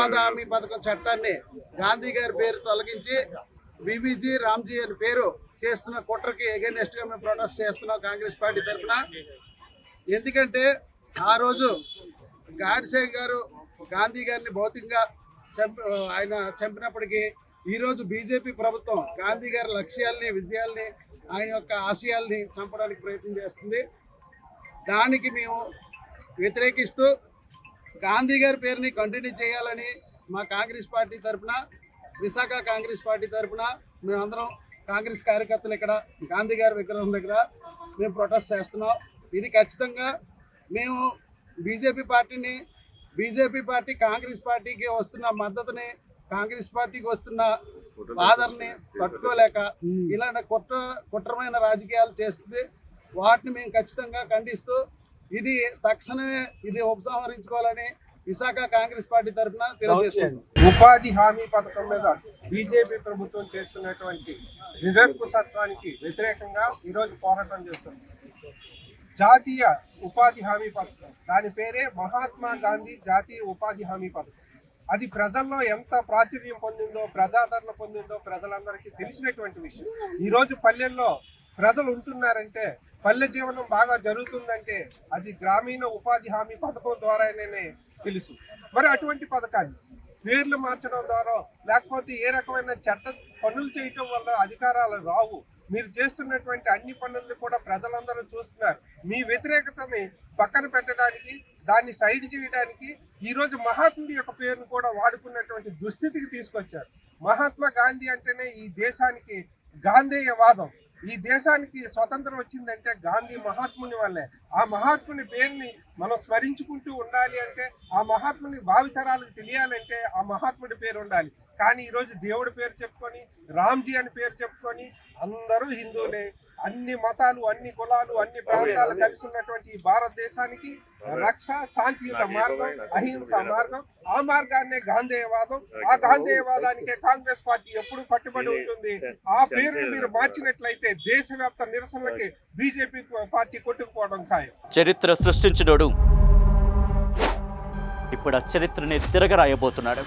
ఉపాధి హామీ పథకం చట్టాన్ని గాంధీ గారి పేరు తొలగించి బీబీజీ రామ్జీ అని పేరు చేస్తున్న కుట్రకి ఎగైనెస్ట్ గా మేము ప్రొటెస్ట్ చేస్తున్నాం కాంగ్రెస్ పార్టీ తరఫున. ఎందుకంటే ఆ రోజు గాడ్సే గారు గాంధీ గారిని భౌతికంగా ఆయన చంపినప్పటికీ ఈరోజు బీజేపీ ప్రభుత్వం గాంధీ గారి లక్ష్యాల్ని విజయాల్ని ఆయన యొక్క ఆశయాల్ని చంపడానికి ప్రయత్నం చేస్తుంది. దానికి మేము వ్యతిరేకిస్తూ గాంధీ గారి పేరుని కంటిన్యూ చేయాలని మా కాంగ్రెస్ పార్టీ తరఫున, విశాఖ కాంగ్రెస్ పార్టీ తరఫున మేమందరం కాంగ్రెస్ కార్యకర్తలు ఇక్కడ గాంధీ గారి విగ్రహం దగ్గర మేము ప్రొటెస్ట్ చేస్తున్నాం. ఇది ఖచ్చితంగా మేము బీజేపీ పార్టీ కాంగ్రెస్ పార్టీకి వస్తున్న మద్దతుని, కాంగ్రెస్ పార్టీకి వస్తున్న ఆదరణని తట్టుకోలేక ఇలాంటి కుట్రమైన రాజకీయాలు చేస్తుంది. వాటిని మేము ఖచ్చితంగా ఖండిస్తూ ఇది తక్షణమే ఉపసంహరించుకోవాలని విశాఖ కాంగ్రెస్ పార్టీ తరఫున తెలియజేస్తున్నాం. ఉపాధి హామీ పథకం మీద బీజేపీ ప్రభుత్వం చేస్తున్నటువంటి నిరంకుశత్వానికి వ్యతిరేకంగా ఈరోజు పోరాటం చేస్తుంది. జాతీయ ఉపాధి హామీ పథకం, దాని పేరే మహాత్మా గాంధీ జాతీయ ఉపాధి హామీ పథకం. అది ప్రజల్లో ఎంత ప్రాచుర్యం పొందిందో, ప్రజాదరణ పొందిందో ప్రజలందరికీ తెలిసినటువంటి విషయం. ఈరోజు పల్లెల్లో ప్రజలు ఉంటున్నారంటే, పల్లె జీవనం బాగా జరుగుతుందంటే అది గ్రామీణ ఉపాధి హామీ పథకం ద్వారానే తెలుసు. మరి అటువంటి పథకాన్ని పేర్లు మార్చడం ద్వారా, లేకపోతే ఏ రకమైన చట్ట పనులు చేయటం వల్ల అధికారాలు రావు. మీరు చేస్తున్నటువంటి అన్ని పనులను కూడా ప్రజలందరూ చూస్తున్నారు. మీ వ్యతిరేకతని పక్కన పెట్టడానికి, దాన్ని సైడ్ చేయడానికి ఈరోజు మహాత్ముడి యొక్క పేరును కూడా వాడుకున్నటువంటి దుస్థితికి తీసుకొచ్చారు. మహాత్మా గాంధీ అంటేనే ఈ దేశానికి గాంధేయవాదం. ఈ దేశానికి స్వతంత్రం వచ్చిందంటే గాంధీ మహాత్ముని వల్లే. ఆ మహాత్ముని పేరుని మనం స్మరించుకుంటూ ఉండాలి అంటే, ఆ మహాత్ముని భావితరాలకు తెలియాలంటే ఆ మహాత్ముడి పేరు ఉండాలి. కానీ ఈరోజు దేవుడి పేరు చెప్పుకొని, రామ్జీ అని పేరు చెప్పుకొని అందరూ హిందువులే, అన్ని మతాలు, అన్ని కులాలు, అన్ని ప్రాంతాలు కలిసి ఉన్నటువంటి ఈ భారతదేశానికి రక్ష, శాంతియుత మార్గం, అహింస మార్గం. ఆ మార్గాన్నే గాంధేయవాదం. ఆ గాంధేయవాదానికే కాంగ్రెస్ పార్టీ ఎప్పుడు కట్టుబడి ఉంటుంది. ఆ పేరును మీరు మార్చినట్లయితే దేశవ్యాప్త నిరసనలకి బీజేపీ పార్టీ కొట్టుకుపోవడం ఖాయం. చరిత్ర సృష్టించినోడు ఇప్పుడు ఆ చరిత్రని తిరగరాయబోతున్నాడు.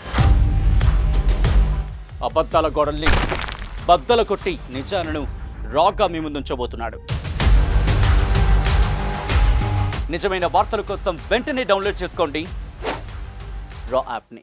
అబద్ధాల గోడల్ని బద్దలు కొట్టి నిజాలను రాగా మీ ముందుంచబోతున్నాడు. నిజమైన వార్తల కోసం వెంటనే డౌన్లోడ్ చేసుకోండి రా యాప్ని.